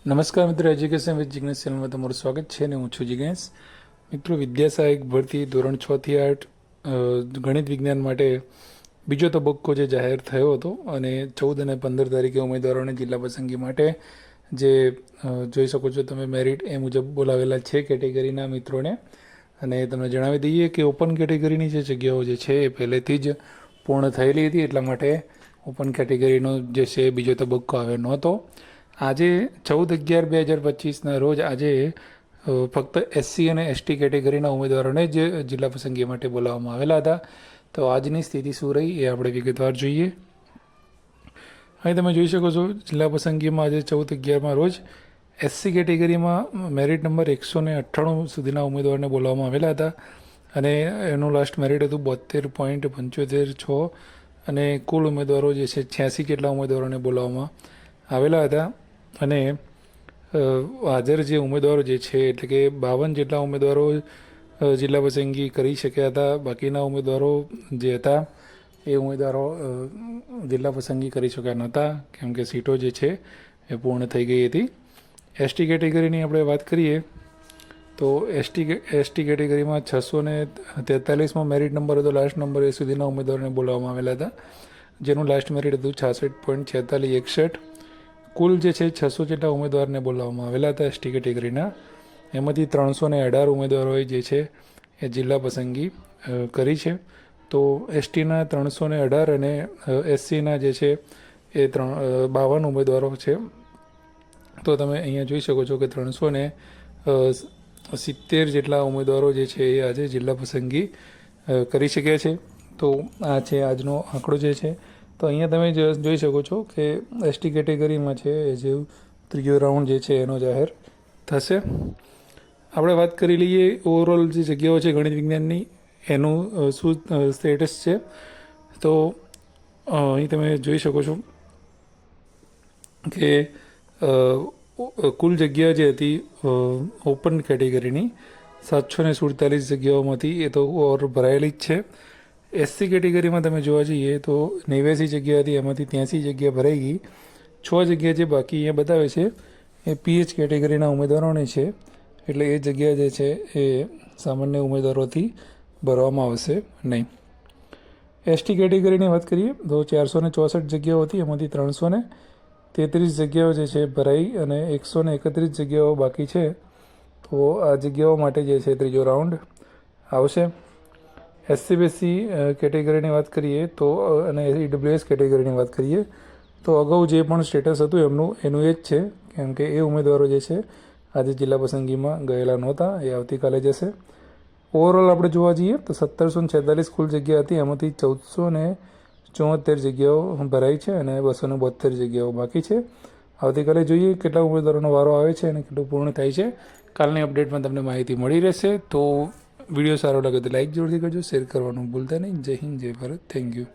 નમસ્કાર મિત્રો, education with Jignesh ચેનલમાં તમારું સ્વાગત છે ને હું છું જિગ્નેશ. મિત્રો, વિદ્યા સહાયક ભરતી ધોરણ 6 થી 8 ગણિત વિજ્ઞાન માટે બીજો તબક્કો જે જાહેર થયો હતો અને 14 અને 15 તારીખે ઉમેદવારોને જિલ્લા પસંદગી માટે જે જોઈ શકો છો તમે મેરિટ એ મુજબ બોલાવેલા છે કેટેગરીના મિત્રોને. અને તમને જણાવી દઈએ કે ઓપન કેટેગરીની જે જગ્યાઓ જે છે એ પહેલેથી જ પૂર્ણ થયેલી હતી, એટલા માટે ઓપન કેટેગરીનો જે છે બીજો તબક્કો આવ્યો નહોતો. આજે 14/11/2025ના રોજ આજે ફક્ત એસસી અને એસટી કેટેગરીના ઉમેદવારોને જ જિલ્લા પસંદગી માટે બોલાવવામાં આવેલા હતા. તો આજની સ્થિતિ શું રહી એ આપણે વિગતવાર જોઈએ. અહીં તમે જોઈ શકો છો જિલ્લા પસંદગીમાં આજે 14/11માં રોજ એસસી કેટેગરીમાં મેરિટ નંબર 198 સુધીના ઉમેદવારોને બોલાવવામાં આવેલા હતા અને એનું લાસ્ટ મેરિટ હતું 72.75 અને કુલ ઉમેદવારો જે છે 86 જેટલા ઉમેદવારોને બોલાવવામાં આવેલા હતા. અને હાજર જે ઉમેદવારો જે છે એટલે કે 52 જેટલા ઉમેદવારો જિલ્લા પસંદગી કરી શક્યા હતા. બાકીના ઉમેદવારો જે હતા એ ઉમેદવારો જિલ્લા પસંદગી કરી શક્યા નહોતા કેમ કે સીટો જે છે એ પૂર્ણ થઈ ગઈ હતી. એસટી કેટેગરીની આપણે વાત કરીએ તો એસટી કેટેગરીમાં 643માં મેરિટ નંબર હતો. લાસ્ટ નંબર એ સુધીના ઉમેદવારોને બોલાવવામાં આવેલા હતા, જેનું લાસ્ટ મેરિટ હતું 66.4661. કુલ જે છે 600 જેટલા ઉમેદવારને બોલાવવામાં આવેલા હતા એસટી કેટેગરીના. એમાંથી 318 ઉમેદવારોએ જે છે એ જિલ્લા પસંદગી કરી છે. તો એસટીના 318 અને એસસીના જે છે એ 52 ઉમેદવારો છે. તો તમે અહીંયા જોઈ શકો છો કે 370 જેટલા ઉમેદવારો જે છે એ આજે જિલ્લા પસંદગી કરી શક્યા છે. તો આ છે આજનો આંકડો જે છે. તો અહીંયા તમે જોઈ શકો છો કે એસટી કેટેગરીમાં છે એ જે ત્રીજો રાઉન્ડ જે છે એનો જાહેર થશે. આપણે વાત કરી લઈએ ઓવરઓલ જે જગ્યાઓ છે ગણિત વિજ્ઞાનની એનું શું સ્ટેટસ છે. તો અહીં તમે જોઈ શકો છો કે કુલ જગ્યા જે હતી ઓપન કેટેગરીની 747 જગ્યાઓમાંથી એ તો ઓવર ભરાયેલી જ છે. એસસી કેટેગરીમાં તમે જોવા જઈએ તો 89 જગ્યા હતી, એમાંથી 83 જગ્યા ભરાઈ ગઈ. 6 જગ્યા જે બાકી અહીંયા બતાવે છે એ પીએચ કેટેગરીના ઉમેદવારોની છે, એટલે એ જગ્યા જે છે એ સામાન્ય ઉમેદવારોથી ભરવામાં આવશે નહીં. એસટી કેટેગરીની વાત કરીએ તો 464 જગ્યાઓ હતી, એમાંથી 333 જગ્યાઓ જે છે ભરાઈ અને 131 જગ્યાઓ બાકી છે. તો આ જગ્યાઓ માટે જે છે ત્રીજો રાઉન્ડ આવશે. એસસીબીએસસી કેટેગરીની વાત કરીએ તો અને ઈડબ્લ્યુએસ કેટેગરીની વાત કરીએ તો અગાઉ જે પણ સ્ટેટસ હતું એનું એ જ છે, કેમ કે એ ઉમેદવારો જે છે આજે જિલ્લા પસંદગીમાં ગયેલા નહોતા, એ આવતીકાલે જશે. ઓવરઓલ આપણે જોવા જઈએ તો 1746 કુલ જગ્યા હતી, એમાંથી 1474 જગ્યાઓ ભરાઈ છે અને 272 જગ્યાઓ બાકી છે. આવતીકાલે જોઈએ કેટલા ઉમેદવારોનો વારો આવે છે અને કેટલું પૂર્ણ થાય છે. કાલની અપડેટમાં તમને માહિતી મળી રહેશે. તો વિડીયો સારો લાગે તો લાઇક જરૂરથી કરજો, શેર કરવાનું ભૂલતા નહીં. જય હિન્દ, જય ભારત. Thank you.